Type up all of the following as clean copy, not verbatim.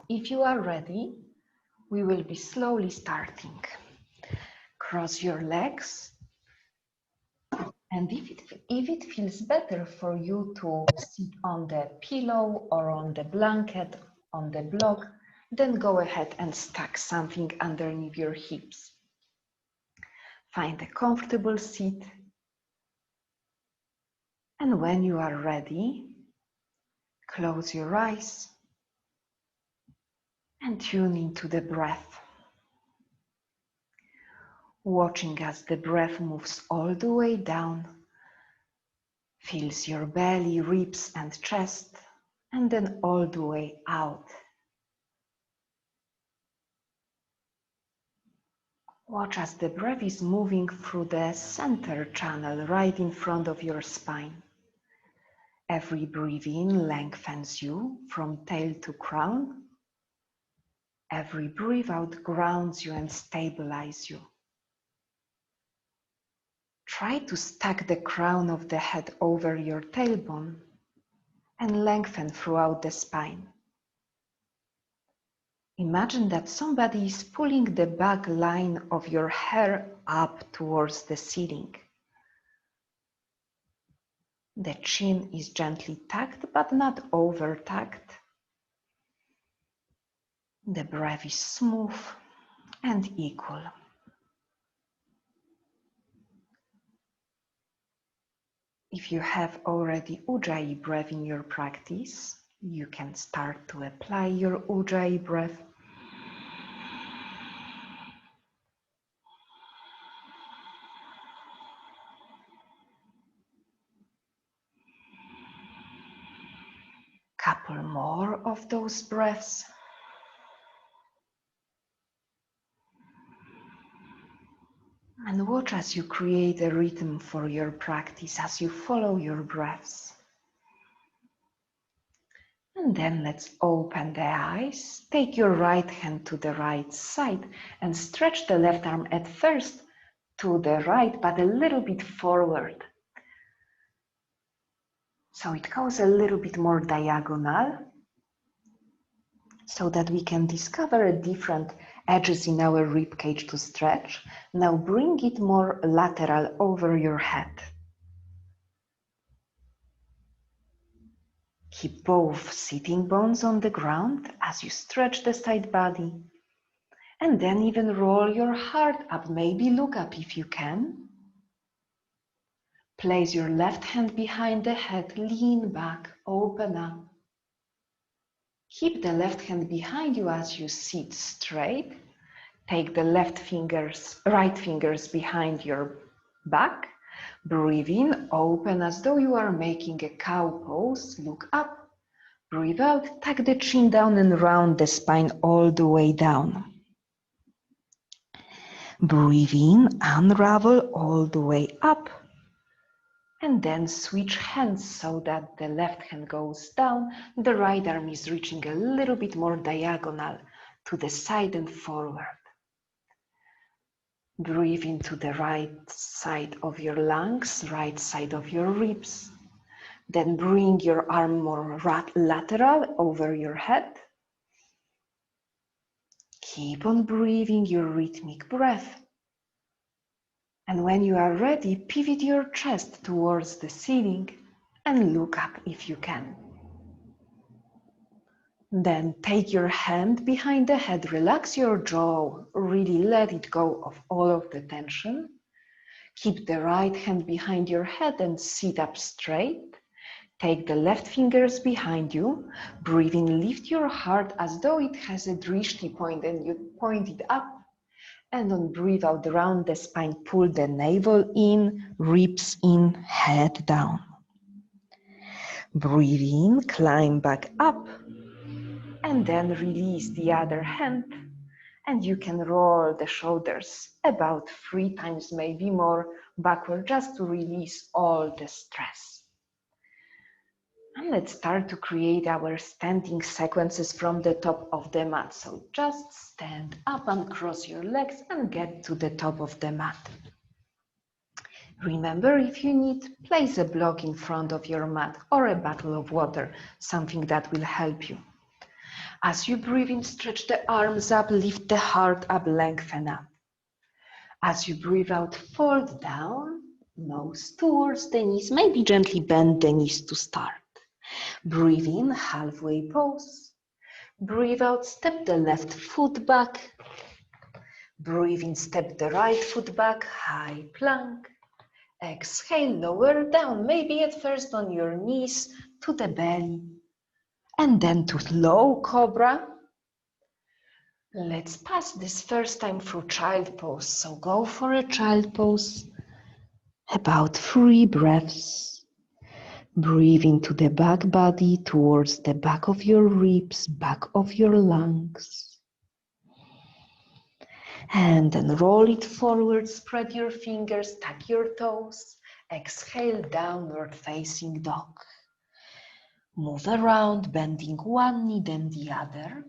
If you are ready, we will be slowly starting. Cross your legs. And if it feels better for you to sit on the pillow or on the blanket, on the block, then go ahead and stack something underneath your hips. Find a comfortable seat. And when you are ready, close your eyes and tune into the breath. Watching as the breath moves all the way down, fills your belly, ribs and chest, and then all the way out. Watch as the breath is moving through the center channel right in front of your spine. Every breath in lengthens you from tail to crown. Every breath out grounds you and stabilizes you. Try to stack the crown of the head over your tailbone and lengthen throughout the spine. Imagine that somebody is pulling the back line of your hair up towards the ceiling. The chin is gently tucked but not over tucked. The breath is smooth and equal. If you have already Ujjayi breath in your practice, you can start to apply your Ujjayi breath. Couple more of those breaths. And watch as you create a rhythm for your practice, as you follow your breaths. And then let's open the eyes. Take your right hand to the right side and stretch the left arm at first to the right, but a little bit forward. So it goes a little bit more diagonal, so that we can discover different edges in our rib cage to stretch. Now bring it more lateral over your head. Keep both sitting bones on the ground as you stretch the side body. And then even roll your heart up, maybe look up if you can. Place your left hand behind the head, lean back, open up. Keep the left hand behind you as you sit straight. Take the right fingers behind your back. Breathe in, open as though you are making a cow pose. Look up. Breathe out, tuck the chin down and round the spine all the way down. Breathe in, unravel all the way up. And then switch hands so that the left hand goes down. The right arm is reaching a little bit more diagonal to the side and forward. Breathe into the right side of your lungs, right side of your ribs. Then bring your arm more lateral over your head. Keep on breathing your rhythmic breath. And when you are ready, pivot your chest towards the ceiling and look up if you can. Then take your hand behind the head, relax your jaw, really let it go of all of the tension. Keep the right hand behind your head and sit up straight. Take the left fingers behind you. Breathe in, lift your heart as though it has a drishti point and you point it up. And on breathe out around the spine, pull the navel in, ribs in, head down. Breathe in, climb back up. And then release the other hand. And you can roll the shoulders about 3 times, maybe more, backward, just to release all the stress. And let's start to create our standing sequences from the top of the mat. So just stand up and cross your legs and get to the top of the mat. Remember, if you need, place a block in front of your mat or a bottle of water, something that will help you. As you breathe in, stretch the arms up, lift the heart up, lengthen up. As you breathe out, fold down, nose towards the knees, maybe gently bend the knees to start. Breathe in, halfway pose. Breathe out, step the left foot back. Breathe in, step the right foot back, high plank. Exhale, lower down, maybe at first on your knees to the belly. And then to low cobra. Let's pass this first time through child pose. So go for a child pose. About 3 breaths. Breathe into the back body towards the back of your ribs, back of your lungs. And then roll it forward, spread your fingers, tuck your toes. Exhale, downward facing dog. Move around, bending one knee then the other.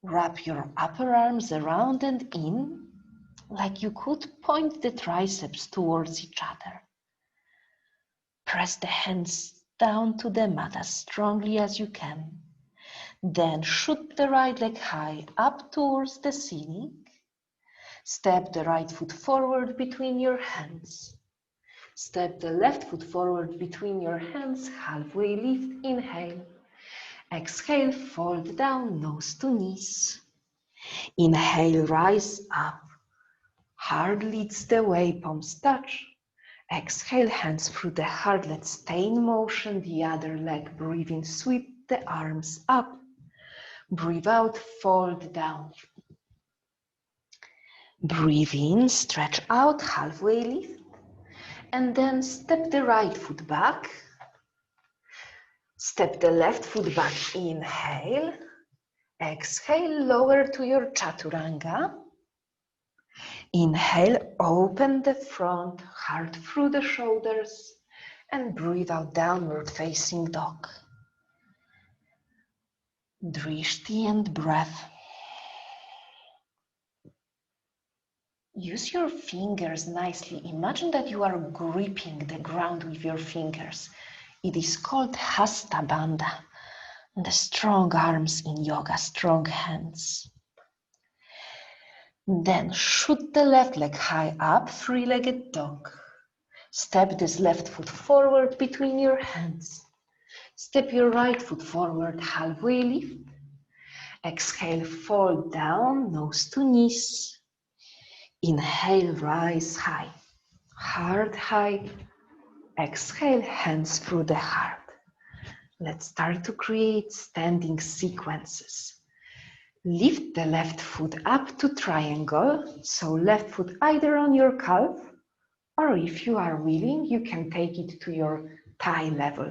Wrap your upper arms around and in, like you could point the triceps towards each other. Press the hands down to the mat as strongly as you can. Then shoot the right leg high up towards the ceiling. Step the right foot forward between your hands. Step the left foot forward between your hands, halfway lift, inhale. Exhale, fold down, nose to knees. Inhale, rise up. Heart leads the way, palms touch. Exhale, hands through the heart. Let's stay in motion. The other leg, breathe in, sweep the arms up. Breathe out, fold down. Breathe in, stretch out, halfway lift. And then step the right foot back. Step the left foot back, inhale. Exhale, lower to your chaturanga. Inhale, open the front, heart through the shoulders, and breathe out, downward facing dog. Drishti and breath. Use your fingers nicely. Imagine that you are gripping the ground with your fingers. It is called Hastasana. The strong arms in yoga, strong hands. Then shoot the left leg high up, three-legged dog. Step this left foot forward between your hands. Step your right foot forward, halfway lift. Exhale, fold down, nose to knees. Inhale, rise high, heart high. Exhale, hands through the heart. Let's start to create standing sequences. Lift the left foot up to triangle, so left foot either on your calf, or if you are willing, you can take it to your thigh level.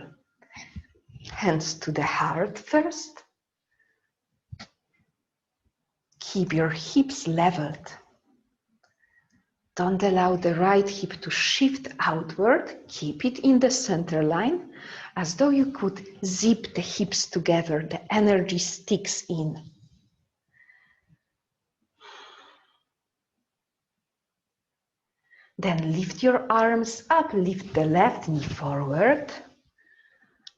Hands to the heart first. Keep your hips leveled. Don't allow the right hip to shift outward. Keep it in the center line, as though you could zip the hips together. The energy sticks in. Then lift your arms up, lift the left knee forward.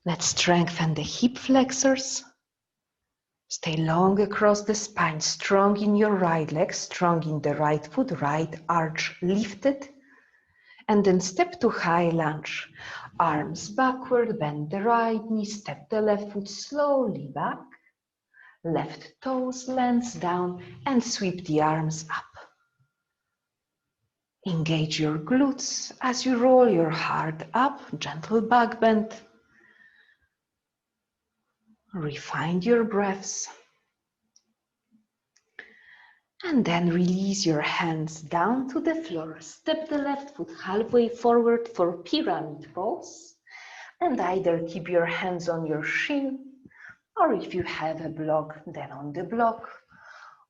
Let's strengthen the hip flexors. Stay long across the spine, strong in your right leg, strong in the right foot, right arch lifted. And then step to high lunge. Arms backward, bend the right knee, step the left foot slowly back. Left toes lands down and sweep the arms up. Engage your glutes as you roll your heart up, gentle back bend. Refine your breaths. And then release your hands down to the floor. Step the left foot halfway forward for pyramid pose. And either keep your hands on your shin, or if you have a block, then on the block.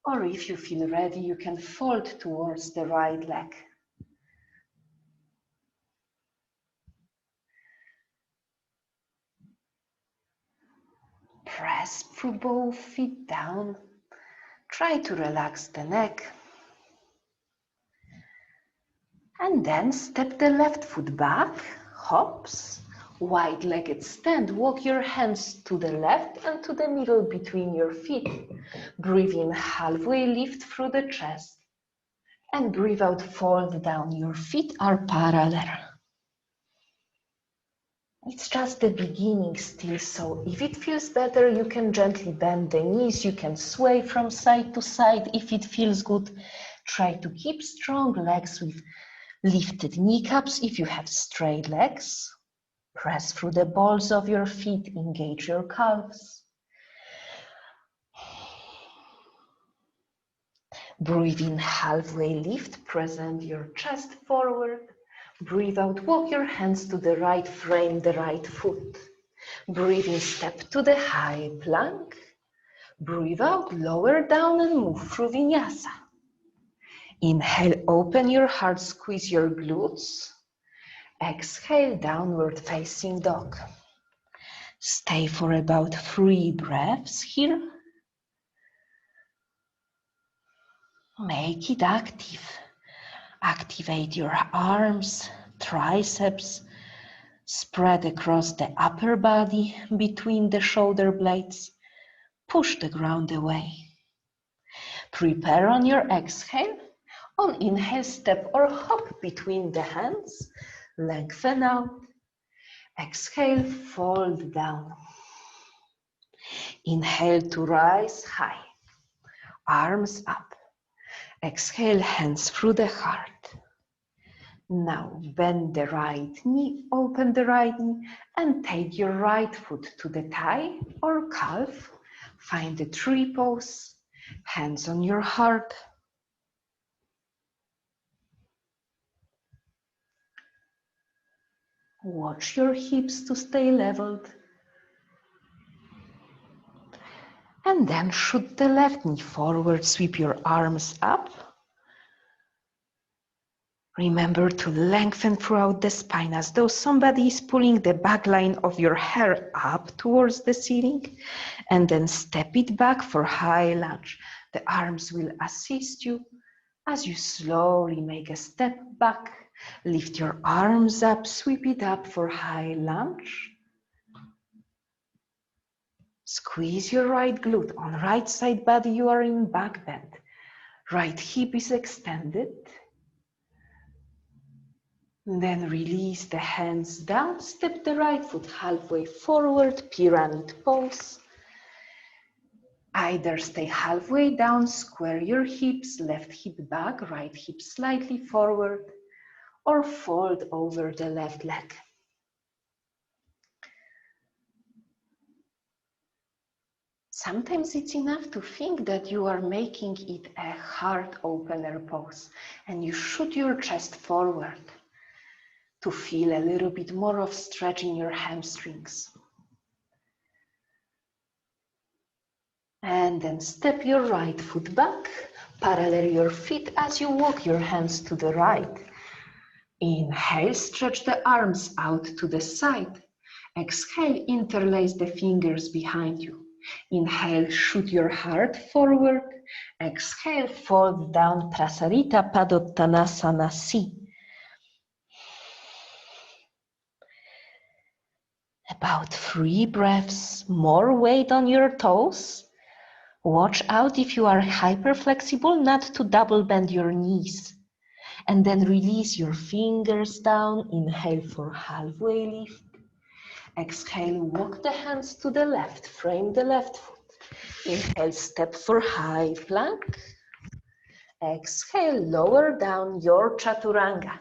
Or if you feel ready, you can fold towards the right leg. Press through both feet down. Try to relax the neck. And then step the left foot back, hops, Wide-legged stand, walk your hands to the left and to the middle between your feet. Breathe in, halfway lift through the chest. And breathe out, fold down. Your feet are parallel. It's just the beginning still, so if it feels better, you can gently bend the knees. You can sway from side to side if it feels good. Try to keep strong legs with lifted kneecaps if you have straight legs. Press through the balls of your feet, engage your calves. Breathe in, halfway lift, present your chest forward. Breathe out, walk your hands to the right, frame the right foot. Breathe in, step to the high plank. Breathe out, lower down and move through vinyasa. Inhale, open your heart, squeeze your glutes. Exhale, downward facing dog. Stay for about 3 breaths here. Make it active. Activate your arms, triceps, spread across the upper body between the shoulder blades. Push the ground away. Prepare on your exhale. On inhale, step or hop between the hands. Lengthen out. Exhale, fold down. Inhale to rise high. Arms up. Exhale, hands through the heart. Now bend the right knee, open the right knee, and take your right foot to the thigh or calf. Find the tree pose, hands on your heart. Watch your hips to stay leveled. And then shoot the left knee forward, sweep your arms up. Remember to lengthen throughout the spine as though somebody is pulling the back line of your hair up towards the ceiling, and then step it back for high lunge. The arms will assist you as you slowly make a step back. Lift your arms up, sweep it up for high lunge. Squeeze your right glute. On right side body, you are in back bend. Right hip is extended. Then release the hands down, step the right foot halfway forward, pyramid pose. Either stay halfway down, square your hips, left hip back, right hip slightly forward, or fold over the left leg. Sometimes it's enough to think that you are making it a heart opener pose, and you shoot your chest forward to feel a little bit more of stretching your hamstrings. And then step your right foot back, parallel your feet as you walk your hands to the right. Inhale, stretch the arms out to the side. Exhale, interlace the fingers behind you. Inhale, shoot your heart forward. Exhale, fold down, Prasarita Padottanasana C. About 3 breaths, more weight on your toes. Watch out if you are hyperflexible not to double bend your knees. And then release your fingers down. Inhale for halfway lift. Exhale, walk the hands to the left, frame the left foot. Inhale, step for high plank. Exhale, lower down your chaturanga.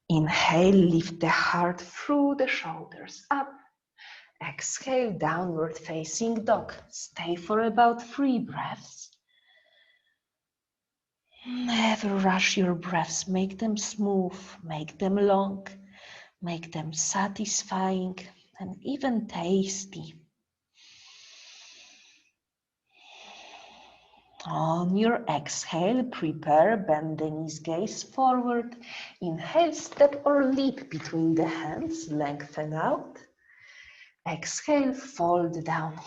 Inhale, lift the heart through the shoulders up. Exhale, downward facing dog. Stay for about 3 breaths. Never rush your breaths. Make them smooth, make them long, make them satisfying and even tasty. On your exhale, prepare, bend the knees, gaze forward. Inhale, step or leap between the hands, lengthen out. Exhale, fold down.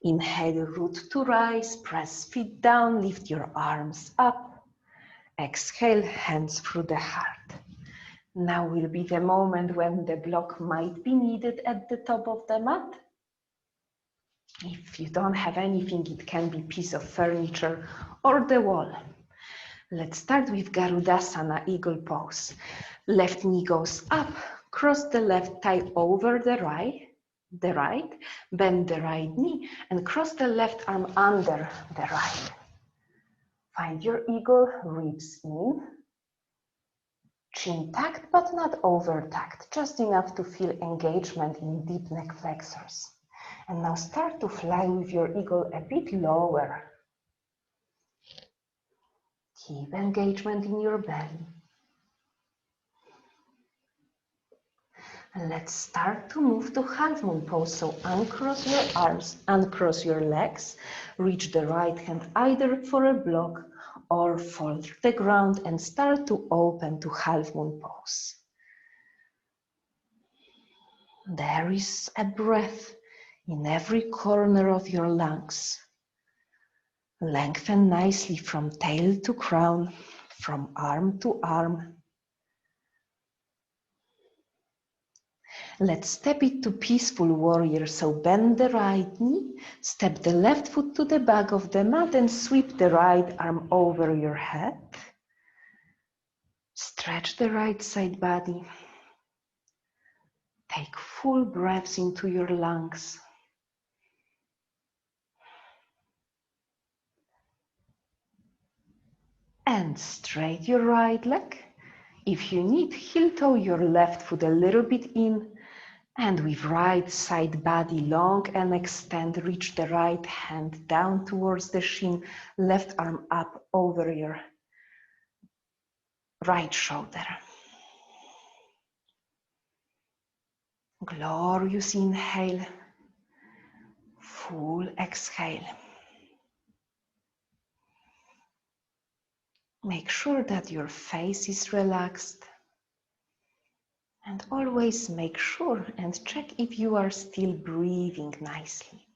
Inhale, root to rise, press feet down, lift your arms up. Exhale, hands through the heart. Now will be the moment when the block might be needed at the top of the mat. If you don't have anything, it can be a piece of furniture or the wall. Let's start with Garudasana, eagle pose. Left knee goes up, cross the left thigh over the right, bend the right knee and cross the left arm under the right. Find your eagle, ribs in, chin tucked but not over tucked, just enough to feel engagement in deep neck flexors. And now start to fly with your eagle a bit lower. Keep engagement in your belly. And let's start to move to half moon pose. So uncross your arms, uncross your legs, reach the right hand either for a block or fall to the ground and start to open to half moon pose. There is a breath in every corner of your lungs. Lengthen nicely from tail to crown, from arm to arm. Let's step it to peaceful warrior. So bend the right knee, step the left foot to the back of the mat and sweep the right arm over your head. Stretch the right side body. Take full breaths into your lungs. And straight your right leg. If you need, heel toe your left foot a little bit in. And with right side body long and extend, reach the right hand down towards the shin, left arm up over your right shoulder. Glorious inhale, full exhale. Make sure that your face is relaxed. And always make sure and check if you are still breathing nicely.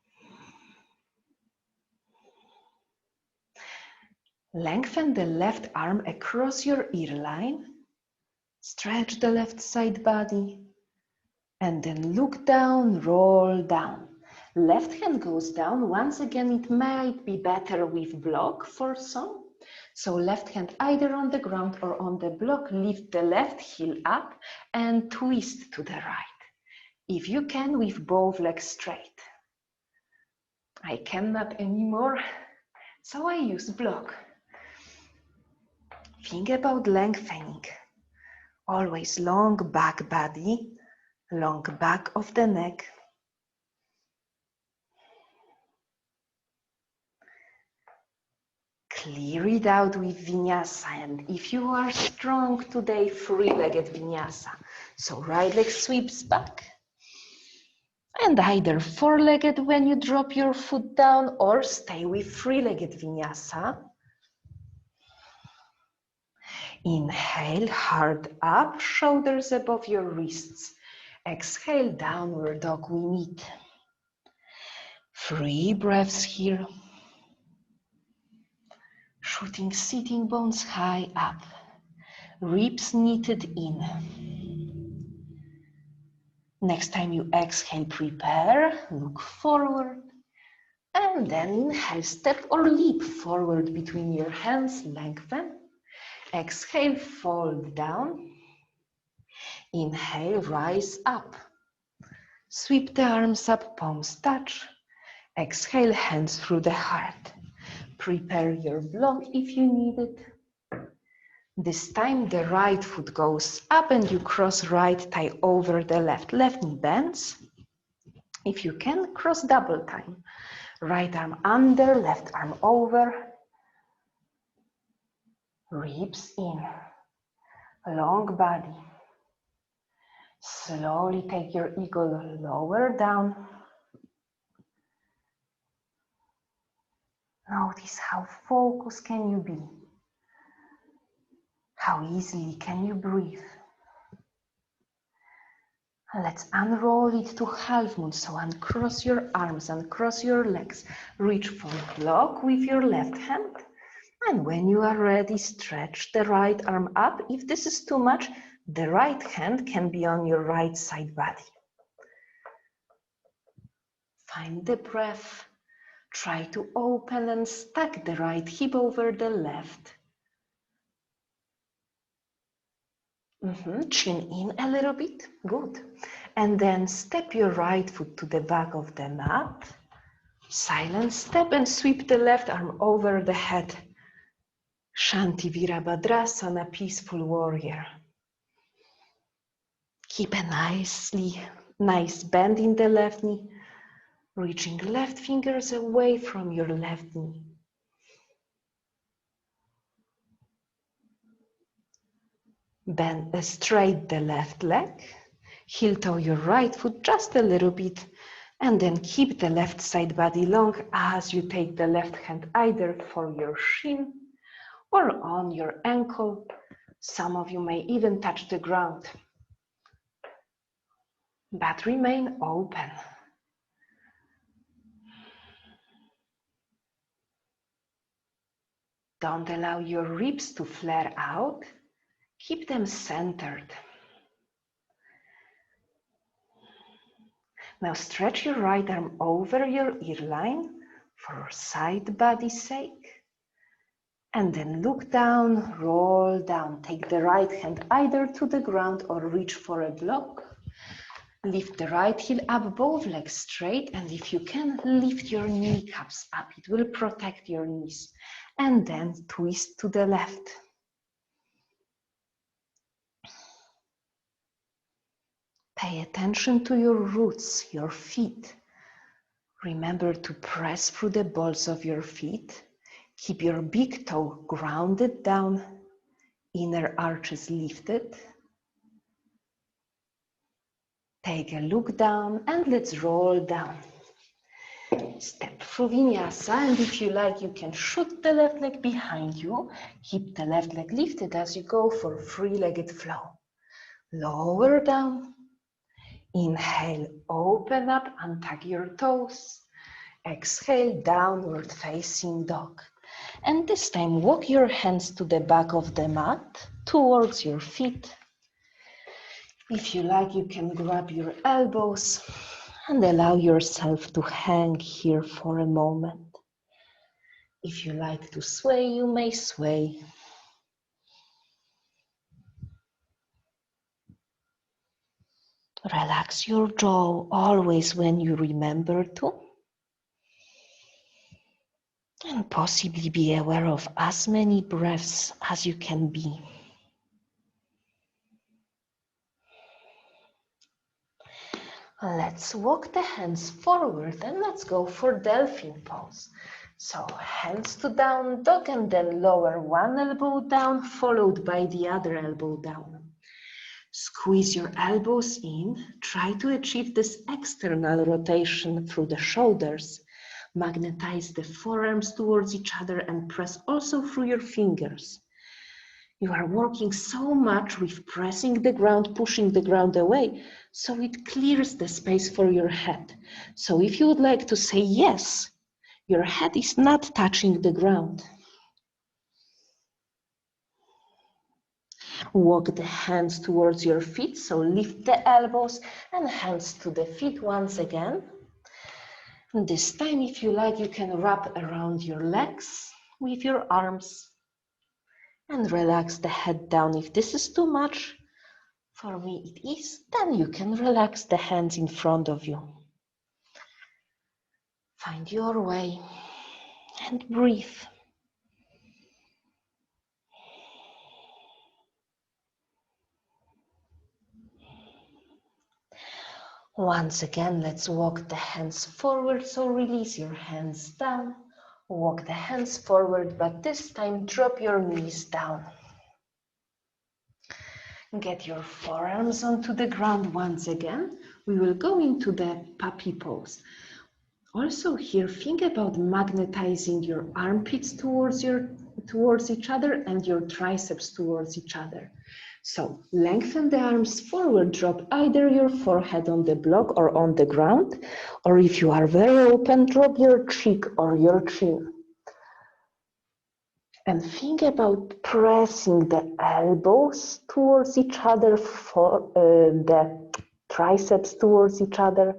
Lengthen the left arm across your ear line. Stretch the left side body. And then look down, roll down. Left hand goes down. Once again, it might be better with block for some. So left hand either on the ground or on the block, lift the left heel up and twist to the right. If you can, with both legs straight. I cannot anymore, so I use block. Think about lengthening. Always long back body, long back of the neck. Clear it out with vinyasa, and if you are strong today, three-legged vinyasa. So right leg sweeps back, and either four-legged when you drop your foot down, or stay with three-legged vinyasa. Inhale, heart up, shoulders above your wrists. Exhale, downward dog we meet. 3 breaths here. Shooting sitting bones high up, ribs knitted in. Next time you exhale, prepare, look forward, and then inhale, step or leap forward between your hands, lengthen. Exhale, fold down. Inhale, rise up. Sweep the arms up, palms touch. Exhale, hands through the heart. Prepare your block if you need it. This time the right foot goes up and you cross right thigh over the left. Left knee bends. If you can, cross double time. Right arm under, left arm over. Ribs in. Long body. Slowly take your eagle lower down. Notice how focused can you be. How easily can you breathe? Let's unroll it to half moon. So uncross your arms, uncross your legs. Reach for block with your left hand. And when you are ready, stretch the right arm up. If this is too much, The right hand can be on your right side body. Find the breath. Try to open and stack the right hip over the left. Chin in a little bit. Good. And then step your right foot to the back of the mat. Silent step and sweep the left arm over the head. Shanti Virabhadrasana, peaceful warrior. Keep a nice bend in the left knee, reaching left fingers away from your left knee. Bend straight the left leg, heel toe your right foot just a little bit, and then keep the left side body long as you take the left hand either for your shin or on your ankle. Some of you may even touch the ground, but remain open. Don't allow your ribs to flare out. Keep them centered. Now stretch your right arm over your ear line for side body sake. And then look down, roll down. Take the right hand either to the ground or reach for a block. Lift the right heel up, both legs straight, and if you can, lift your kneecaps up. It will protect your knees. And then twist to the left. Pay attention to your roots, your feet. Remember to press through the balls of your feet. Keep your big toe grounded down, inner arches lifted. Take a look down and let's roll down. Step through Vinyasa, and if you like, you can shoot the left leg behind you. Keep the left leg lifted as you go for three-legged flow. Lower down. Inhale, open up, untuck your toes. Exhale, downward facing dog. And this time, walk your hands to the back of the mat, towards your feet. If you like, you can grab your elbows and allow yourself to hang here for a moment. If you like to sway, you may sway. Relax your jaw always when you remember to. And possibly be aware of as many breaths as you can be. Let's walk the hands forward and let's go for dolphin pose. So hands to down dog and then lower one elbow down followed by the other elbow down. Squeeze your elbows in. Try to achieve this external rotation through the shoulders. Magnetize the forearms towards each other and press also through your fingers. You are working so much with pressing the ground, pushing the ground away, so it clears the space for your head. So if you would like to say yes, your head is not touching the ground. Walk the hands towards your feet, so lift the elbows and hands to the feet once again. And this time, if you like, you can wrap around your legs with your arms and relax the head down. If this is too much, for me it is, then you can relax the hands in front of you. Find your way and breathe. Once again, let's walk the hands forward, so release your hands down. Walk the hands forward, but this time drop your knees down. Get your forearms onto the ground once again. We will go into the puppy pose. Also here, think about magnetizing your armpits towards each other and your triceps towards each other. So lengthen the arms forward, drop either your forehead on the block or on the ground, or if you are very open, drop your cheek or your chin. And think about pressing the elbows towards each other, for the triceps towards each other.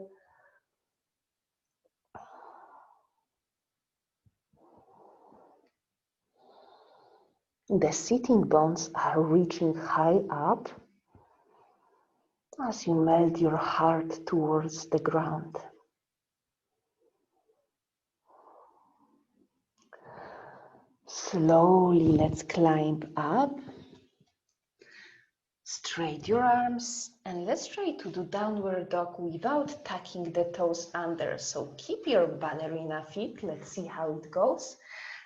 The sitting bones are reaching high up as you melt your heart towards the ground. Slowly, let's climb up. Straight your arms and let's try to do downward dog without tucking the toes under. So keep your ballerina feet. Let's see how it goes.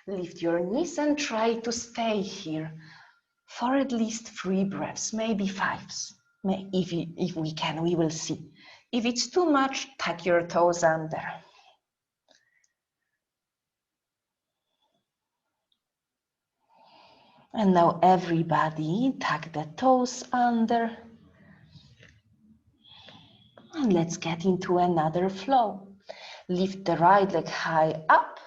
Lift your knees and try to stay here for at least 3 breaths, maybe 5. If we can, we will see. If it's too much, tuck your toes under. And now everybody tuck the toes under. And let's get into another flow. Lift the right leg high up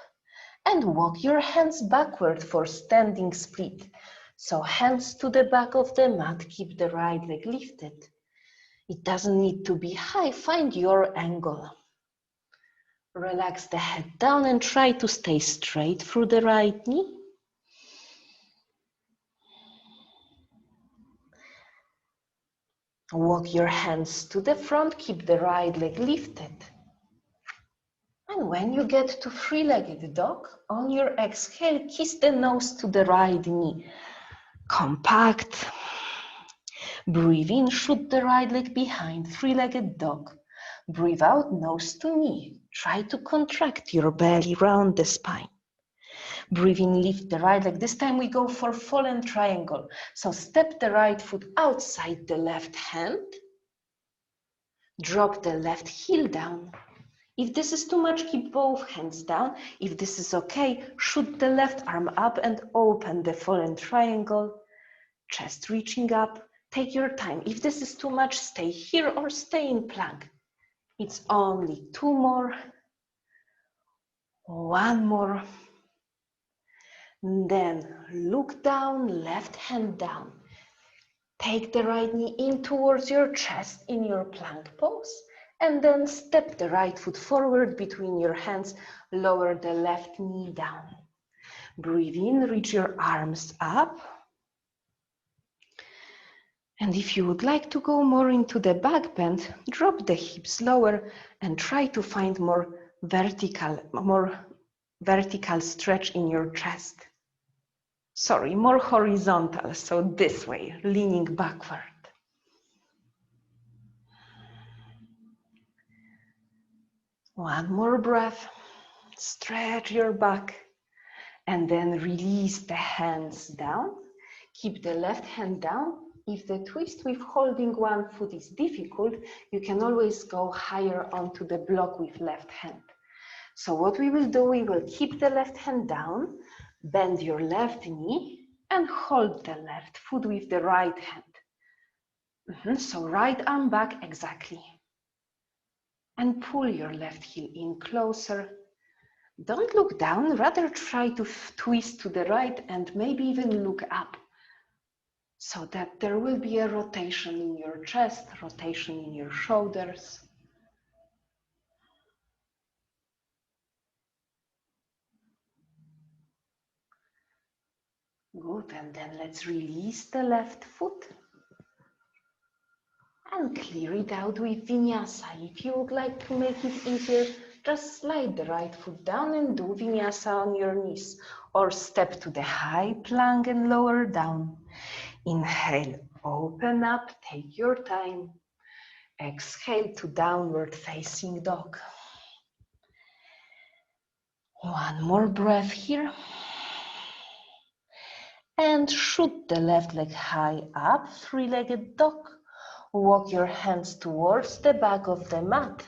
and walk your hands backward for standing split. So hands to the back of the mat, keep the right leg lifted. It doesn't need to be high, find your angle. Relax the head down and try to stay straight through the right knee. Walk your hands to the front, keep the right leg lifted. And when you get to three-legged dog, on your exhale, kiss the nose to the right knee. Compact. Breathe in, shoot the right leg behind, three-legged dog. Breathe out, nose to knee. Try to contract your belly round the spine. Breathe in, lift the right leg. This time we go for fallen triangle. So step the right foot outside the left hand. Drop the left heel down. If this is too much, keep both hands down. If this is okay, shoot the left arm up and open the fallen triangle. Chest reaching up. Take your time. If this is too much, stay here or stay in plank. It's only 2 more. 1 more. Then look down, left hand down. Take the right knee in towards your chest in your plank pose. And then step the right foot forward between your hands. Lower the left knee down. Breathe in, reach your arms up. And if you would like to go more into the back bend, drop the hips lower and try to find more vertical stretch in your chest. Sorry, more horizontal, so this way, leaning backward. One more breath, stretch your back, and then release the hands down. Keep the left hand down. If the twist with holding one foot is difficult, you can always go higher onto the block with left hand. So what we will do, we will keep the left hand down, bend your left knee, and hold the left foot with the right hand. So right arm back, exactly. And pull your left heel in closer. Don't look down, rather try to twist to the right and maybe even look up, so that there will be a rotation in your chest, rotation in your shoulders. Good, and then let's release the left foot and clear it out with vinyasa. If you would like to make it easier, just slide the right foot down and do vinyasa on your knees, or step to the high plank and lower down. Inhale, open up, take your time. Exhale to downward facing dog. One more breath here. And shoot the left leg high up, three-legged dog. Walk your hands towards the back of the mat,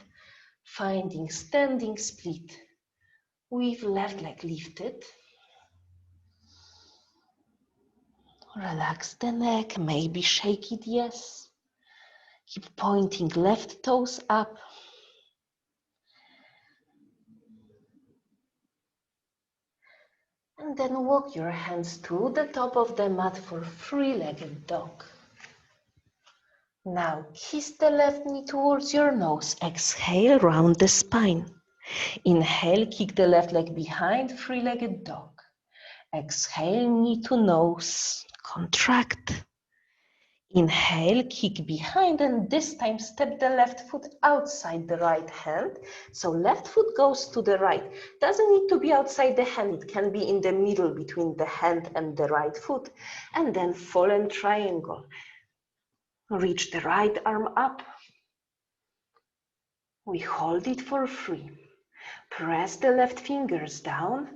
finding standing split with left leg lifted. Relax the neck, maybe shake it, yes. Keep pointing left toes up. And then walk your hands to the top of the mat for three-legged dog. Now kiss the left knee towards your nose. Exhale, round the spine. Inhale, kick the left leg behind, three-legged dog. Exhale, knee to nose, contract. Inhale, kick behind, and this time step the left foot outside the right hand. So left foot goes to the right. Doesn't need to be outside the hand. It can be in the middle between the hand and the right foot. And then fallen triangle. Reach the right arm up. We hold it for 3. Press the left fingers down.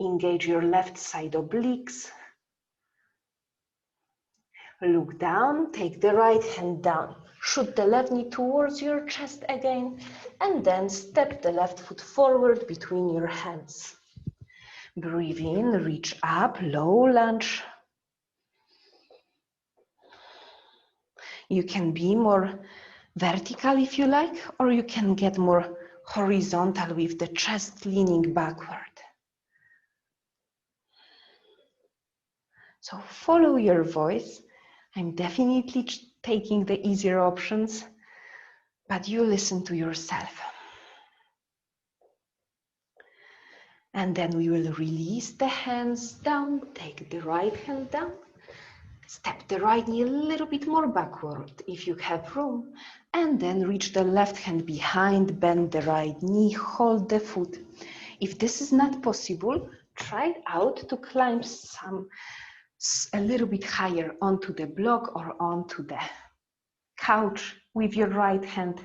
Engage your left side obliques. Look down, take the right hand down. Shoot the left knee towards your chest again, and then step the left foot forward between your hands. Breathe in, reach up, low lunge. You can be more vertical if you like, or you can get more horizontal with the chest leaning backward. So follow your voice. I'm definitely taking the easier options, but you listen to yourself. And then we will release the hands down, take the right hand down, step the right knee a little bit more backward if you have room, and then reach the left hand behind, bend the right knee, hold the foot. If this is not possible, try out to climb a little bit higher onto the block or onto the couch with your right hand.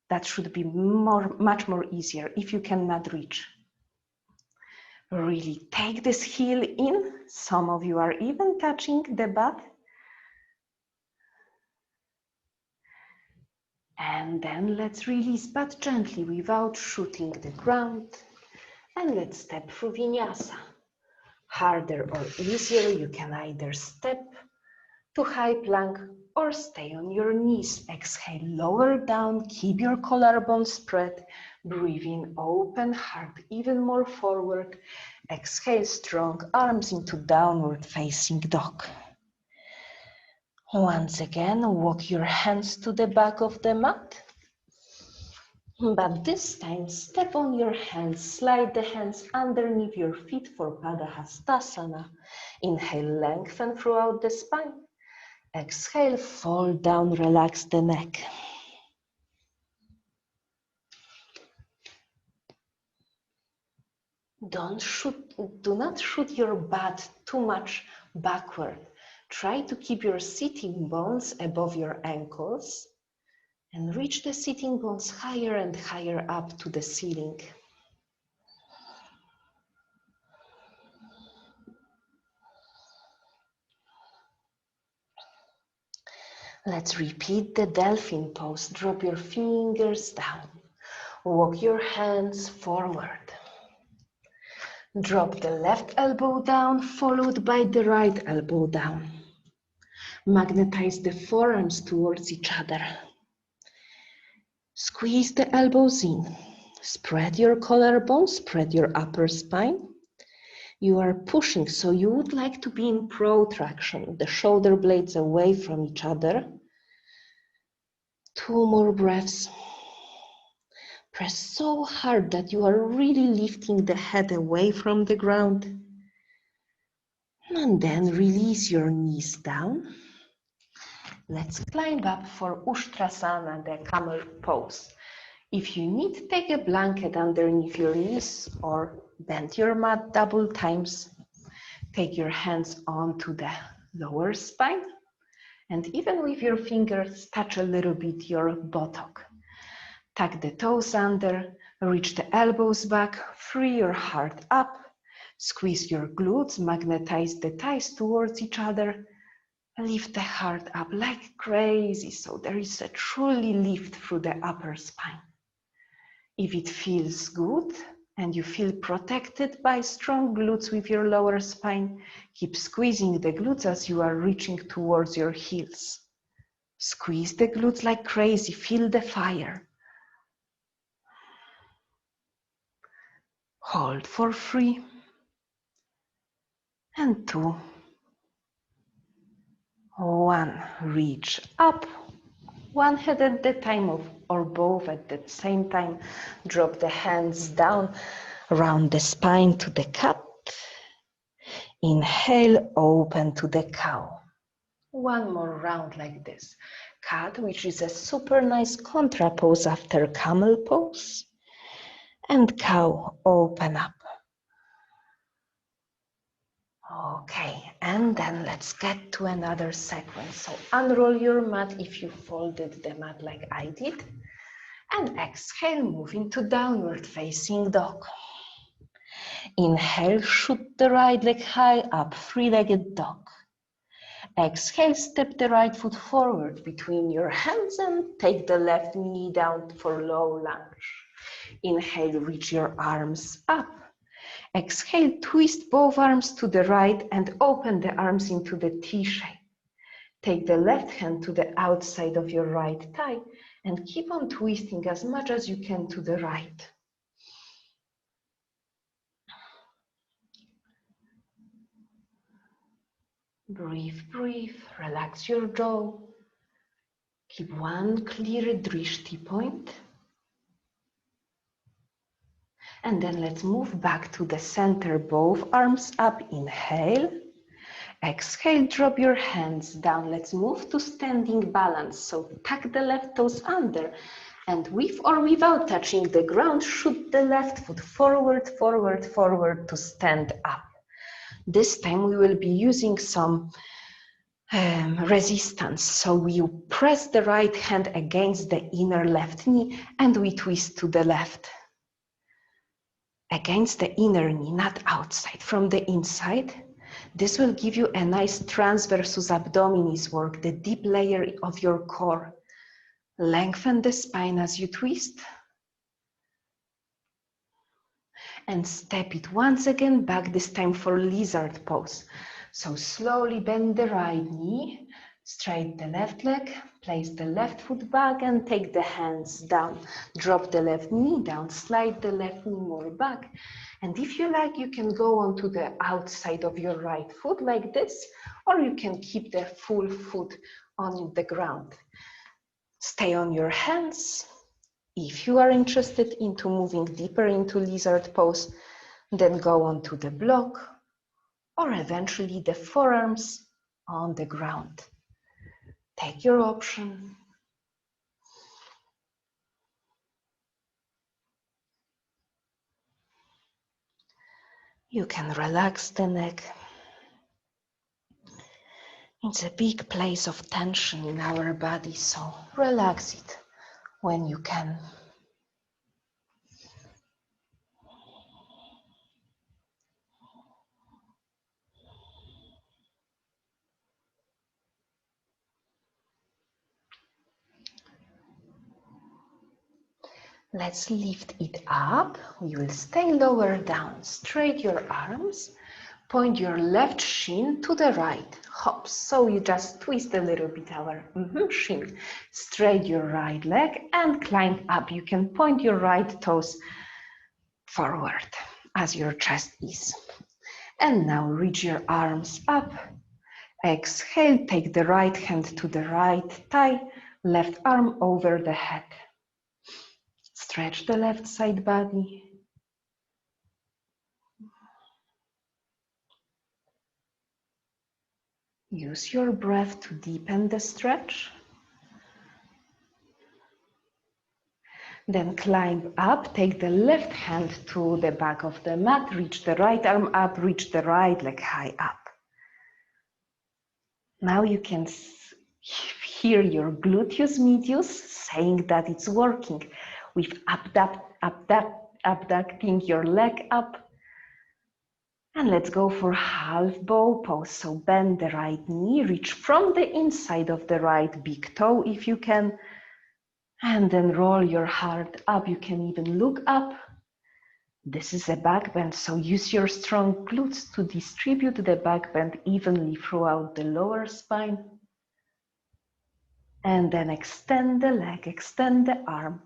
That should be much more easier if you cannot reach. Really take this heel in. Some of you are even touching the butt. And then let's release butt gently without shooting the ground. And let's step through vinyasa. Harder or easier, you can either step to high plank or stay on your knees. Exhale, lower down, keep your collarbone spread. Breathe in, open heart even more forward. Exhale, strong arms into downward facing dog. Once again, walk your hands to the back of the mat. But this time, step on your hands, slide the hands underneath your feet for Hastasana. Inhale, lengthen throughout the spine. Exhale, fall down, relax the neck. Do not shoot your butt too much backward. Try to keep your sitting bones above your ankles and reach the sitting bones higher and higher up to the ceiling. Let's repeat the dolphin pose. Drop your fingers down. Walk your hands forward. Drop the left elbow down, followed by the right elbow down. Magnetize the forearms towards each other. Squeeze the elbows in. Spread your collarbone, spread your upper spine. You are pushing, so you would like to be in protraction, the shoulder blades away from each other. 2 more breaths. Press so hard that you are really lifting the head away from the ground. And then release your knees down. Let's climb up for Ustrasana, the camel pose. If you need, take a blanket underneath your knees or bend your mat double times. Take your hands onto the lower spine and even with your fingers, touch a little bit your buttock. Tuck the toes under, reach the elbows back, free your heart up, squeeze your glutes, magnetize the thighs towards each other, lift the heart up like crazy, so there is a truly lift through the upper spine. If it feels good and you feel protected by strong glutes with your lower spine, keep squeezing the glutes as you are reaching towards your heels. Squeeze the glutes like crazy, feel the fire. Hold for 3. and 2. 1. Reach up. One head at the time or both at the same time. Drop the hands down, round the spine to the cat. Inhale, open to the cow. One more round like this. Cat, which is a super nice contra pose after camel pose. And cow, open up. Okay, and then let's get to another sequence. So unroll your mat if you folded the mat like I did. And exhale, move into downward facing dog. Inhale, shoot the right leg high up, three-legged dog. Exhale, step the right foot forward between your hands and take the left knee down for low lunge. Inhale, reach your arms up. Exhale, twist both arms to the right and open the arms into the T shape. Take the left hand to the outside of your right thigh and keep on twisting as much as you can to the right. Breathe, breathe, relax your jaw. Keep one clear drishti point. And then let's move back to the center, both arms up, inhale. Exhale, drop your hands down. Let's move to standing balance. So tuck the left toes under and with or without touching the ground, shoot the left foot forward, forward, forward to stand up. This time we will be using some resistance. So you press the right hand against the inner left knee and we twist to the left. Against the inner knee, not outside, from the inside. This will give you a nice transversus abdominis work, the deep layer of your core. Lengthen the spine as you twist. And step it once again back, this time for lizard pose. So slowly bend the right knee, straight the left leg, place the left foot back and take the hands down. Drop the left knee down, slide the left knee more back. And if you like, you can go onto the outside of your right foot like this, or you can keep the full foot on the ground. Stay on your hands. If you are interested into moving deeper into lizard pose, then go onto the block or eventually the forearms on the ground. Take your option. You can relax the neck. It's a big place of tension in our body, so relax it when you can. Let's lift it up. We will stay lower down. Straight your arms. Point your left shin to the right. Hops. So you just twist a little bit our shin. Straight your right leg and climb up. You can point your right toes forward as your chest is. And now reach your arms up. Exhale, take the right hand to the right thigh, left arm over the head. Stretch the left side body. Use your breath to deepen the stretch. Then climb up, take the left hand to the back of the mat, reach the right arm up, reach the right leg high up. Now you can hear your gluteus medius saying that it's working with abducting your leg up. And let's go for half bow pose. So bend the right knee, reach from the inside of the right big toe if you can, and then roll your heart up. You can even look up. This is a back bend, so use your strong glutes to distribute the back bend evenly throughout the lower spine. And then extend the leg, extend the arm.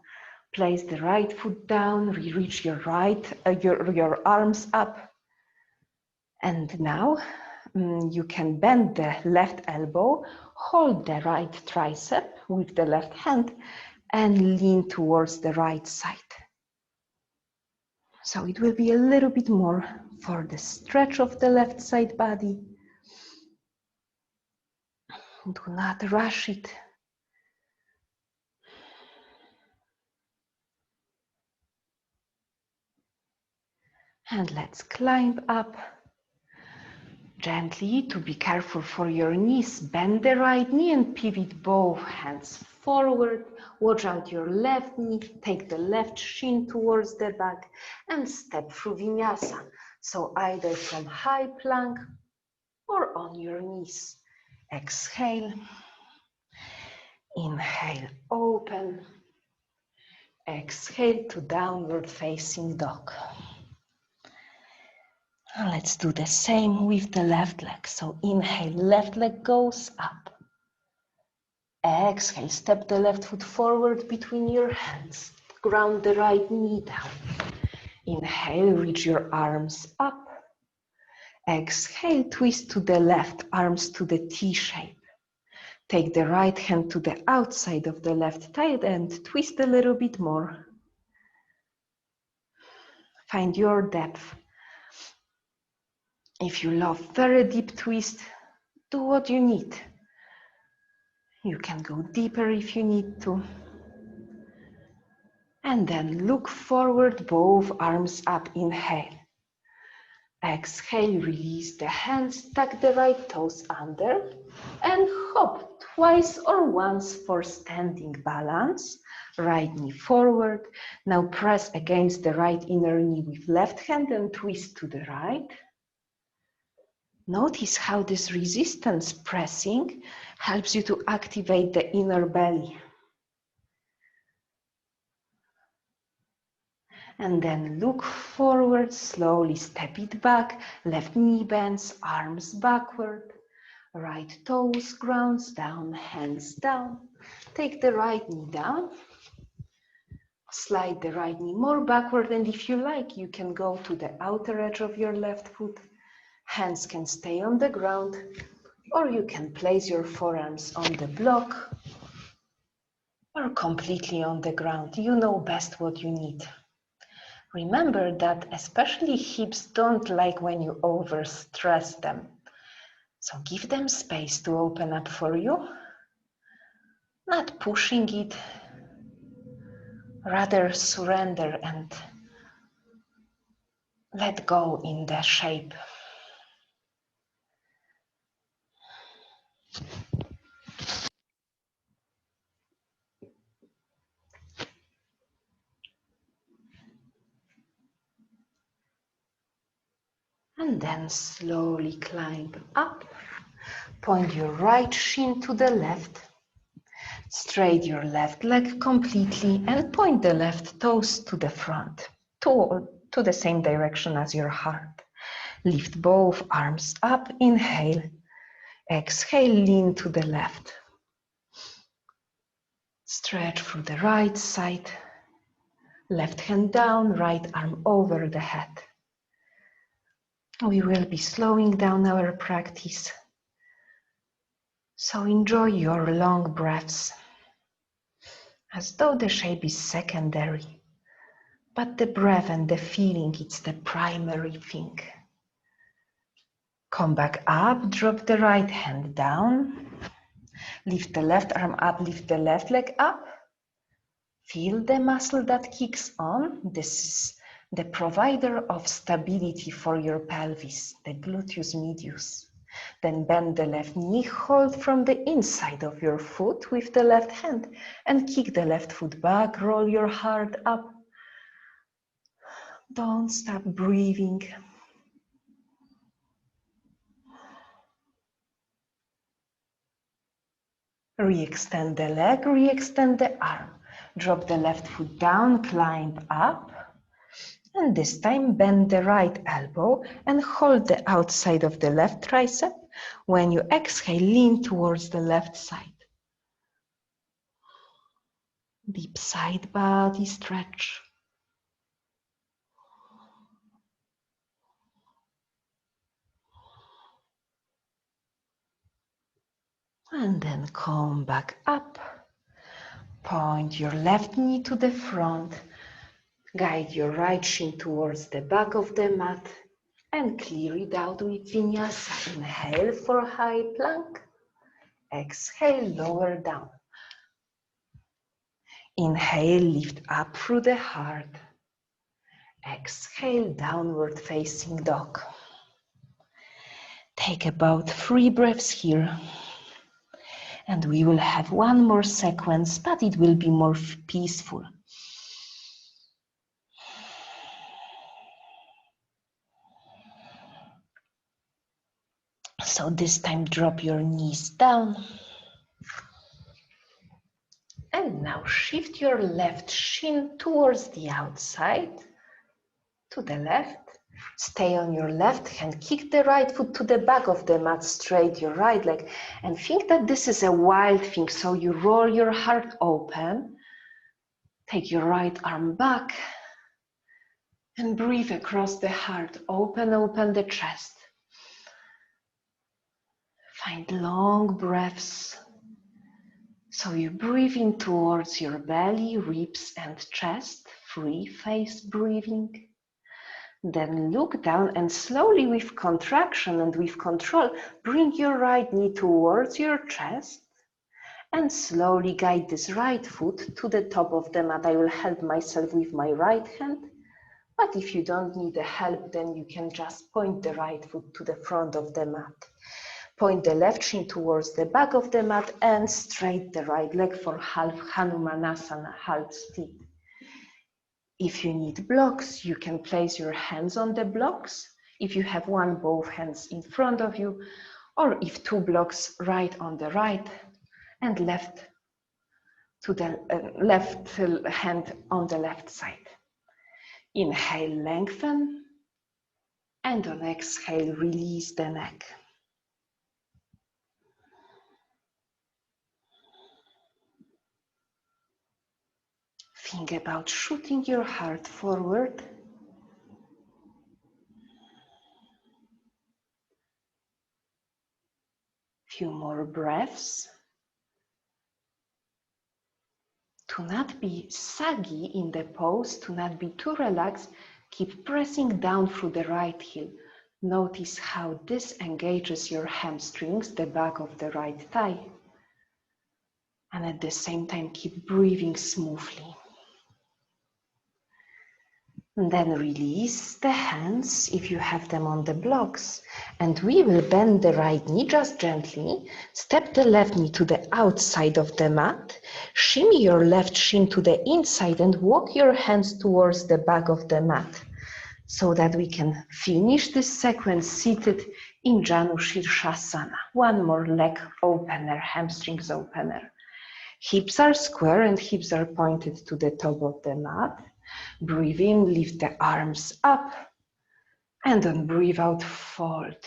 Place the right foot down, reach your arms up. And now you can bend the left elbow, hold the right tricep with the left hand, and lean towards the right side. So it will be a little bit more for the stretch of the left side body. Do not rush it. And let's climb up gently. To be careful for your knees, bend the right knee and pivot both hands forward. Watch out your left knee, take the left shin towards the back and step through vinyasa. So either from high plank or on your knees. Exhale, inhale, open. Exhale to downward facing dog. Let's do the same with the left leg. So inhale, left leg goes up. Exhale, step the left foot forward between your hands. Ground the right knee down. Inhale, reach your arms up. Exhale, twist to the left, arms to the T shape. Take the right hand to the outside of the left thigh and twist a little bit more. Find your depth. If you love very deep twist, do what you need. You can go deeper if you need to. And then look forward, both arms up, inhale. Exhale, release the hands, tuck the right toes under and hop twice or once for standing balance. Right knee forward. Now press against the right inner knee with left hand and twist to the right. Notice how this resistance pressing helps you to activate the inner belly. And then look forward, slowly step it back, left knee bends, arms backward, right toes grounds down, hands down. Take the right knee down, slide the right knee more backward, and if you like, you can go to the outer edge of your left foot. Hands can stay on the ground, or you can place your forearms on the block, or completely on the ground. You know best what you need. Remember that especially hips don't like when you overstress them. So give them space to open up for you, not pushing it, rather surrender and let go in the shape. And then slowly climb up. Point your right shin to the left. Straight your left leg completely and point the left toes to the front, to the same direction as your heart. Lift both arms up, inhale. Exhale, lean to the left. Stretch through the right side. Left hand down, right arm over the head. We will be slowing down our practice. So enjoy your long breaths, as though the shape is secondary, but the breath and the feeling, it's the primary thing. Come back up, drop the right hand down, lift the left arm up, lift the left leg up. Feel the muscle that kicks on. This is the provider of stability for your pelvis, the gluteus medius. Then bend the left knee, hold from the inside of your foot with the left hand and kick the left foot back, roll your heart up. Don't stop breathing. Re-extend the leg, re-extend the arm. Drop the left foot down, climb up. And this time bend the right elbow and hold the outside of the left tricep. When you exhale, lean towards the left side. Deep side body stretch. And then come back up. Point your left knee to the front. Guide your right shin towards the back of the mat and clear it out with vinyasa. Inhale for high plank. Exhale, lower down. Inhale, lift up through the heart. Exhale, downward facing dog. Take about 3 breaths here. And we will have one more sequence, but it will be more peaceful. So this time drop your knees down. And now shift your left shin towards the outside, to the left. Stay on your left hand, kick the right foot to the back of the mat, straight your right leg. And think that this is a wild thing, so you roll your heart open. Take your right arm back and breathe across the heart. Open the chest. Find long breaths. So you breathe in towards your belly, ribs and chest, free face breathing. Then look down and slowly with contraction and with control, bring your right knee towards your chest and slowly guide this right foot to the top of the mat. I will help myself with my right hand, but if you don't need the help, then you can just point the right foot to the front of the mat. Point the left shin towards the back of the mat and straight the right leg for half Hanumanasana, half split. If you need blocks, you can place your hands on the blocks. If you have one, both hands in front of you, or if 2 blocks, right on the right and left to the left hand on the left side. Inhale, lengthen, and on exhale, release the neck. Think about shooting your heart forward. Few more breaths. To not be saggy in the pose, to not be too relaxed, keep pressing down through the right heel. Notice how this engages your hamstrings, the back of the right thigh. And at the same time, keep breathing smoothly. And then release the hands if you have them on the blocks. And we will bend the right knee just gently. Step the left knee to the outside of the mat. Shimmy your left shin to the inside and walk your hands towards the back of the mat so that we can finish this sequence seated in Janu Shirshasana. One more leg opener, hamstrings opener. Hips are square and hips are pointed to the top of the mat. Breathe in, lift the arms up, and then breathe out, fold.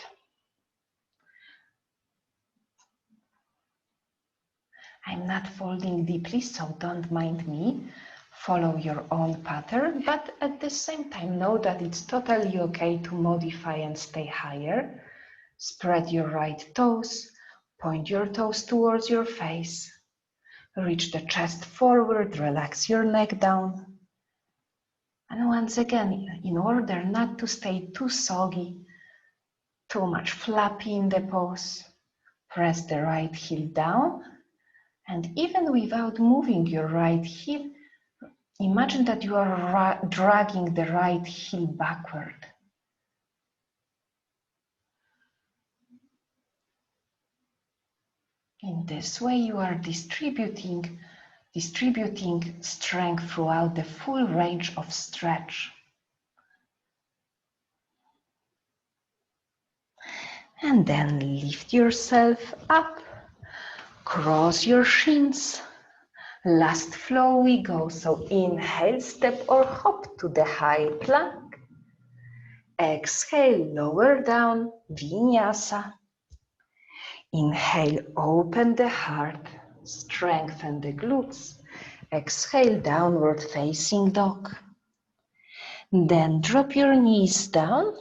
I'm not folding deeply, so don't mind me. Follow your own pattern, but at the same time, know that it's totally okay to modify and stay higher. Spread your right toes, point your toes towards your face. Reach the chest forward, relax your neck down. And once again, in order not to stay too soggy, too much flappy in the pose, press the right heel down, and even without moving your right heel, imagine that you are dragging the right heel backward. In this way, you are distributing strength throughout the full range of stretch. And then lift yourself up, cross your shins. Last flow we go, so inhale, step or hop to the high plank. Exhale, lower down, vinyasa. Inhale, open the heart, strengthen the glutes. Exhale, downward facing dog. Then drop your knees down,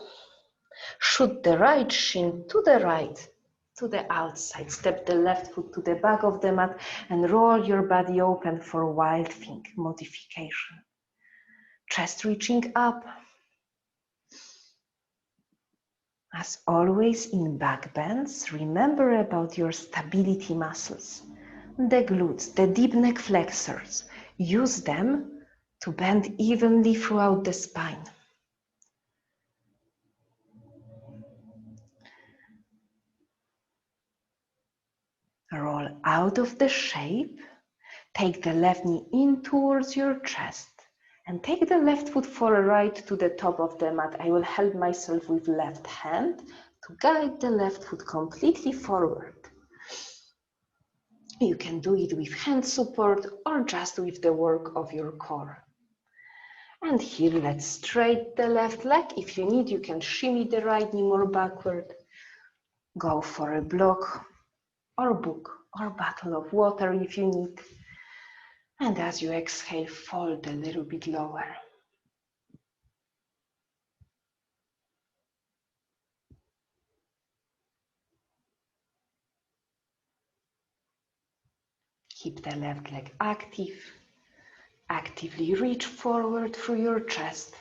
shoot the right shin to the right to the outside. Step the left foot to the back of the mat and roll your body open for wild thing modification. Chest reaching up. As always in back bends, remember about your stability muscles. The glutes, the deep neck flexors. Use them to bend evenly throughout the spine. Roll out of the shape. Take the left knee in towards your chest and take the left foot for a right to the top of the mat. I will help myself with left hand to guide the left foot completely forward. You can do it with hand support or just with the work of your core. And here, let's straight the left leg. If you need, you can shimmy the right knee more backward. Go for a block or book or bottle of water if you need. And as you exhale, fold a little bit lower. Keep the left leg active. Actively reach forward through your chest.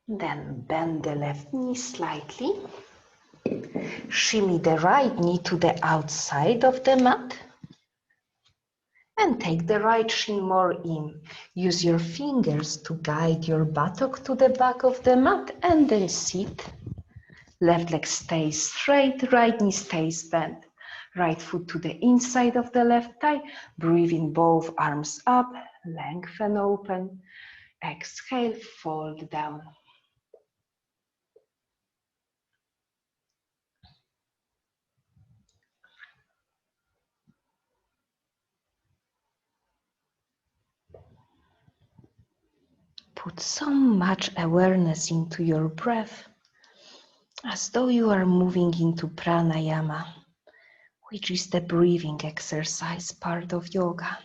Then bend the left knee slightly. Shimmy the right knee to the outside of the mat. And take the right shin more in. Use your fingers to guide your buttock to the back of the mat and then sit. Left leg stays straight, right knee stays bent. Right foot to the inside of the left thigh. Breathe in both arms up, lengthen open. Exhale, fold down. Put so much awareness into your breath, as though you are moving into Pranayama, which is the breathing exercise part of yoga.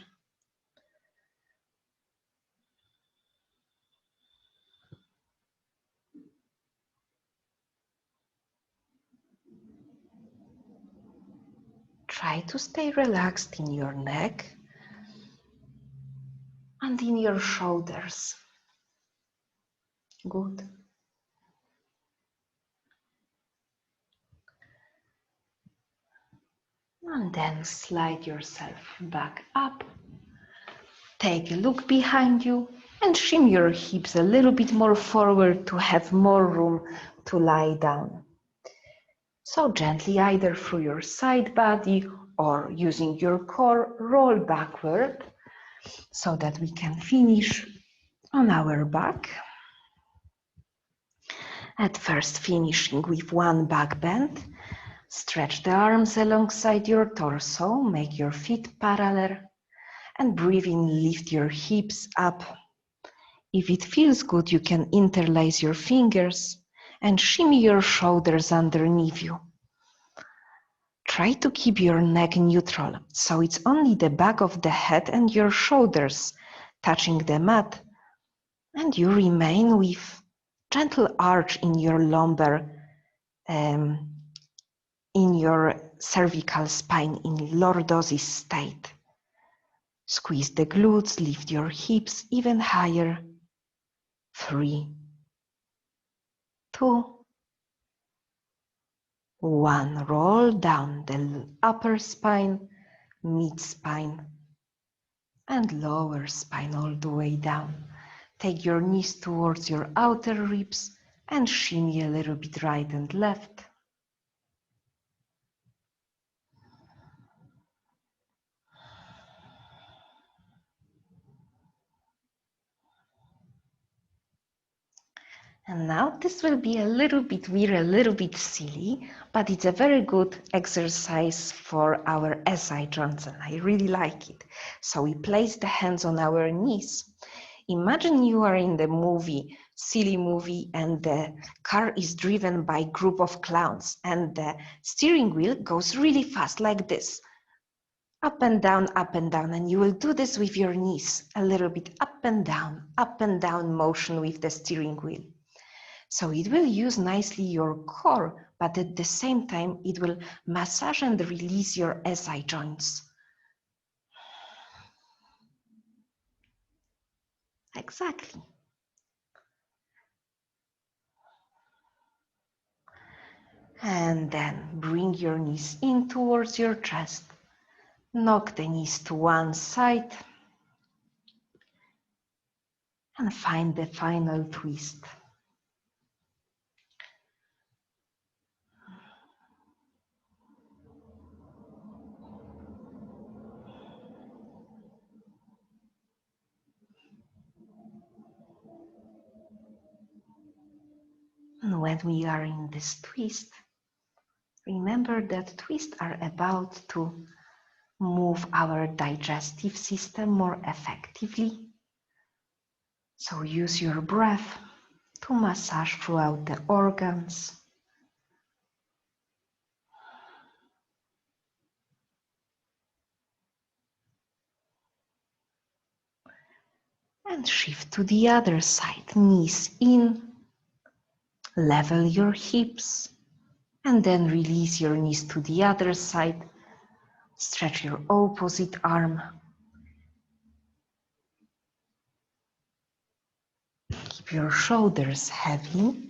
Try to stay relaxed in your neck and in your shoulders. Good. And then slide yourself back up. Take a look behind you and shim your hips a little bit more forward to have more room to lie down. So gently, either through your side body or using your core, roll backward so that we can finish on our back. At first, finishing with one back bend. Stretch the arms alongside your torso, make your feet parallel, and breathe in, lift your hips up. If it feels good, you can interlace your fingers and shimmy your shoulders underneath you. Try to keep your neck neutral, so it's only the back of the head and your shoulders touching the mat, and you remain with gentle arch in your lumbar, in your cervical spine in lordosis state. Squeeze the glutes, lift your hips even higher. 3, 2, 1. Roll down the upper spine, mid spine, and lower spine all the way down. Take your knees towards your outer ribs and shimmy a little bit right and left. And now this will be a little bit weird, a little bit silly, but it's a very good exercise for our SI joints, and I really like it. So we place the hands on our knees. Imagine you are in the movie, silly movie, and the car is driven by a group of clowns, and the steering wheel goes really fast like this. Up and down, and you will do this with your knees, a little bit up and down motion with the steering wheel. So it will use nicely your core, but at the same time, it will massage and release your SI joints. Exactly. And then bring your knees in towards your chest. Knock the knees to one side and find the final twist. And when we are in this twist, remember that twists are about to move our digestive system more effectively. So use your breath to massage throughout the organs. And shift to the other side, knees in, level your hips, and then release your knees to the other side. Stretch your opposite arm. Keep your shoulders heavy.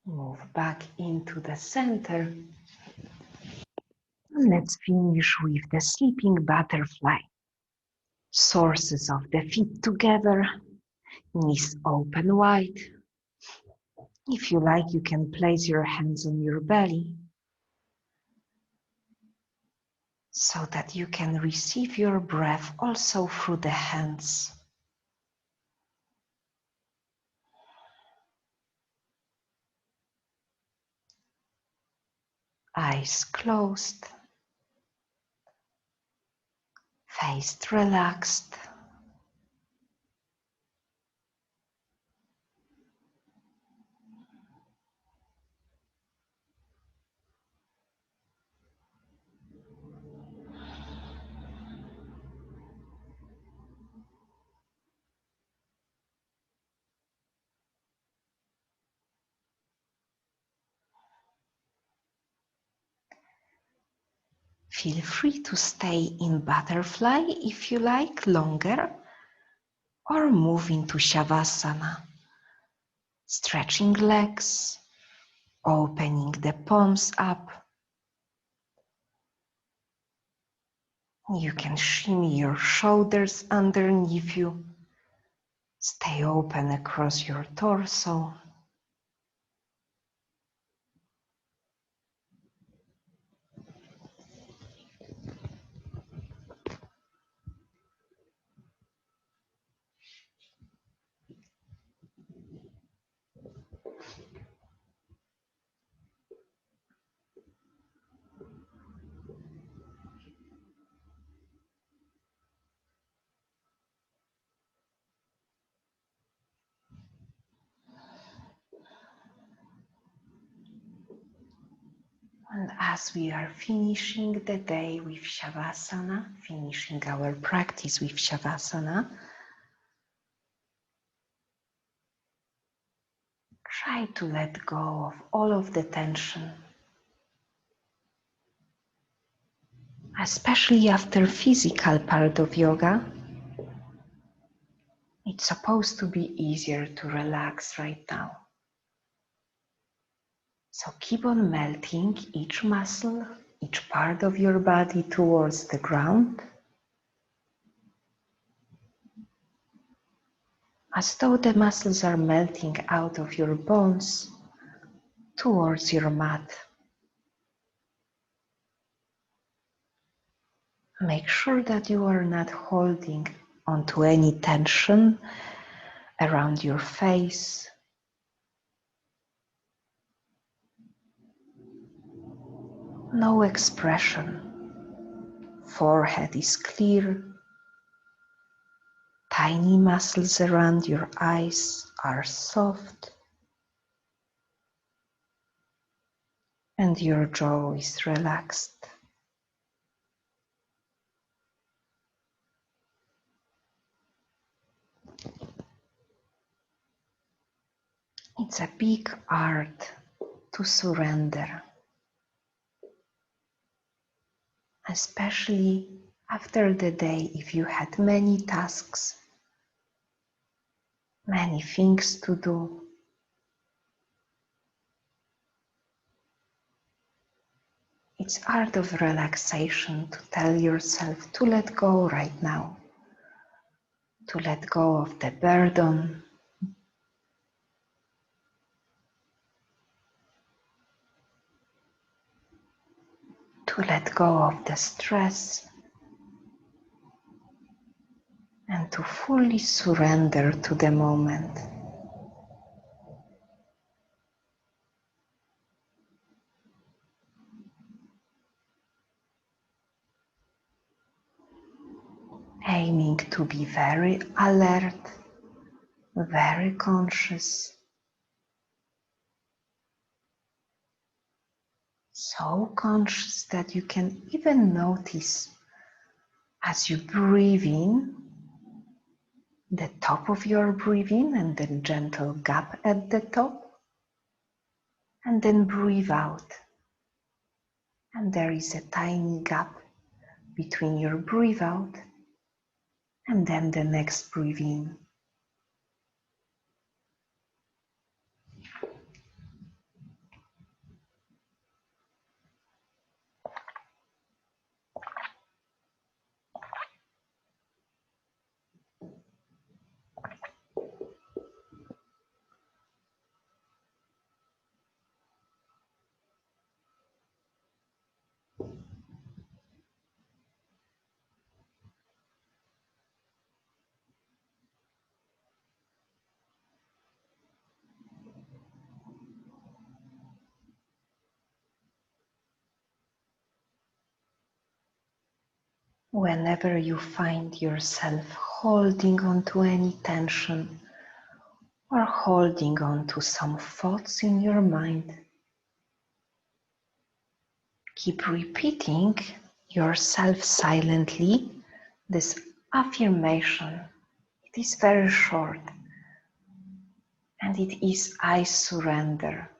Move back into the center. And let's finish with the sleeping butterfly. Sources of the feet together, knees open wide. If you like, you can place your hands on your belly so that you can receive your breath also through the hands. Eyes closed, face relaxed. Feel free to stay in butterfly if you like longer, or move into Shavasana, stretching legs, opening the palms up. You can shimmy your shoulders underneath you. Stay open across your torso. And as we are finishing the day with Shavasana, finishing our practice with Shavasana, try to let go of all of the tension, especially after physical part of yoga. It's supposed to be easier to relax right now. So keep on melting each muscle, each part of your body towards the ground, as though the muscles are melting out of your bones towards your mat. Make sure that you are not holding onto any tension around your face. No expression. Forehead is clear. Tiny muscles around your eyes are soft. And your jaw is relaxed. It's a big art to surrender, especially after the day if you had many tasks, many things to do. It's art of relaxation to tell yourself to let go right now, to let go of the burden, to let go of the stress, and to fully surrender to the moment. Aiming to be very alert, very conscious, so conscious that you can even notice as you breathe in, the top of your breathing and the gentle gap at the top, and then breathe out. And there is a tiny gap between your breathe out and then the next breathe in. Whenever you find yourself holding on to any tension or holding on to some thoughts in your mind, keep repeating yourself silently this affirmation. It is very short and it is I surrender.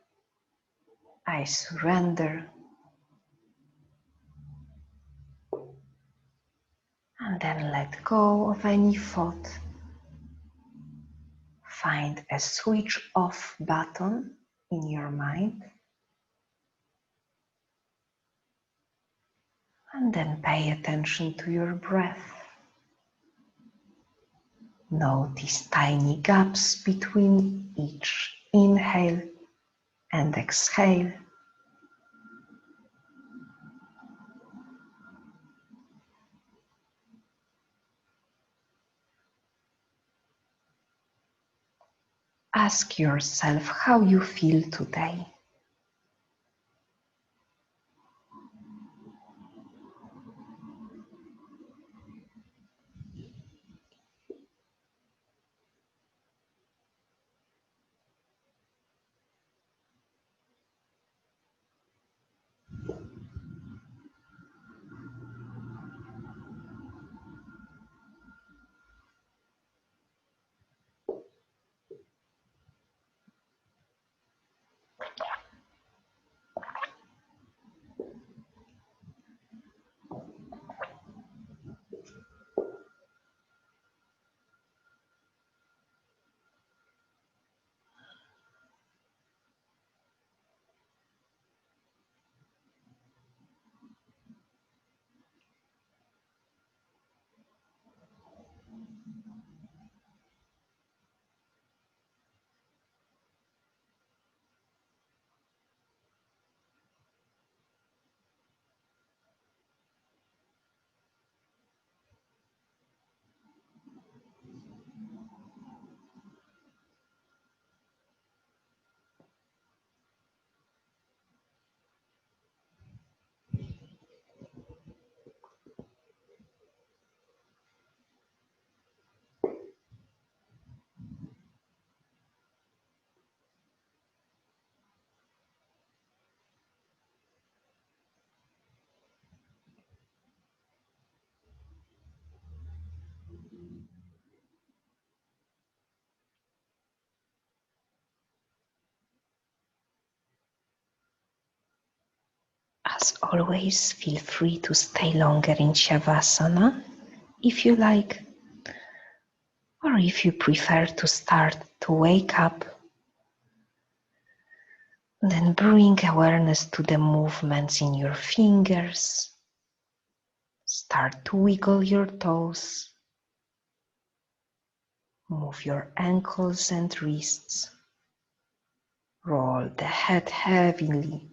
I surrender. And then let go of any thought. Find a switch off button in your mind. And then pay attention to your breath. Notice tiny gaps between each inhale and exhale. Ask yourself how you feel today. As always, feel free to stay longer in Shavasana if you like, or if you prefer to start to wake up, then bring awareness to the movements in your fingers. Start to wiggle your toes. Move your ankles and wrists. Roll the head heavily,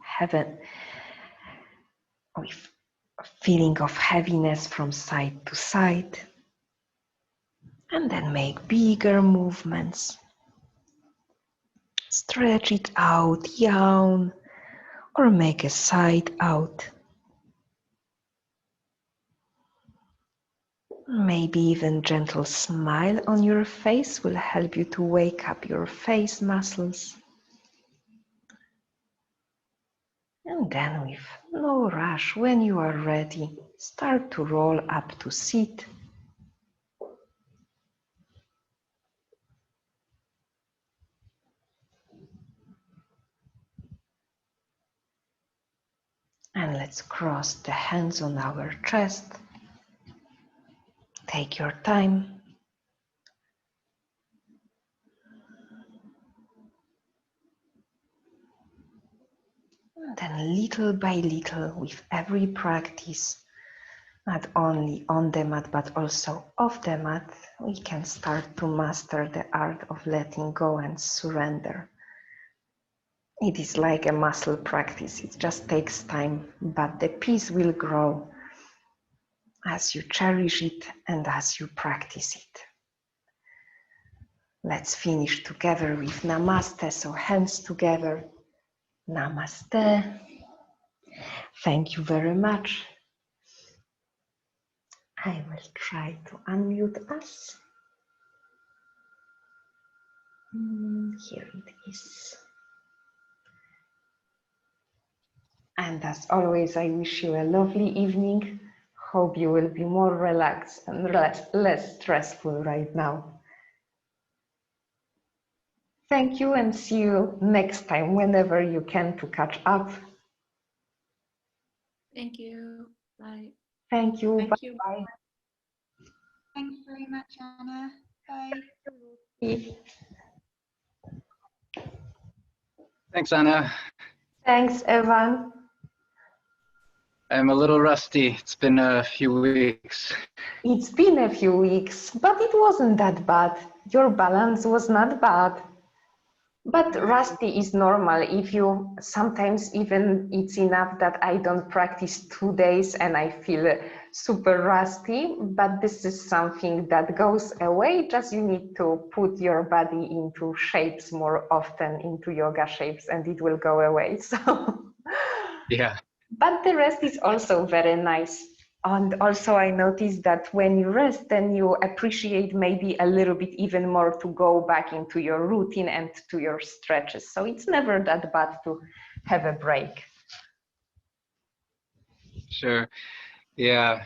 with a feeling of heaviness from side to side. And then make bigger movements. Stretch it out, yawn, or make a side out. Maybe even gentle smile on your face will help you to wake up your face muscles. And then with no rush, when you are ready, start to roll up to sit. And let's cross the hands on our chest. Take your time. And then little by little, with every practice, not only on the mat, but also off the mat, we can start to master the art of letting go and surrender. It is like a muscle practice. It just takes time, but the peace will grow as you cherish it and as you practice it. Let's finish together with Namaste, so hands together. Namaste. Thank you very much. I will try to unmute us. Here it is. And as always, I wish you a lovely evening. Hope you will be more relaxed and less stressful right now. Thank you and see you next time whenever you can to catch up. Thank you. Bye. Thank you. Thank you. Bye. Thanks very much, Anna. Bye. Thanks, Anna. Thanks, Evan. I'm a little rusty. It's been a few weeks. It's been a few weeks, but it wasn't that bad. Your balance was not bad. But rusty is normal. If you sometimes even it's enough that I don't practice 2 days and I feel super rusty, but this is something that goes away. Just you need to put your body into shapes more often, into yoga shapes, and it will go away. So Yeah. But the rest is also very nice. And also I noticed that when you rest, then you appreciate maybe a little bit even more to go back into your routine and to your stretches. So it's never that bad to have a break. Sure. Yeah.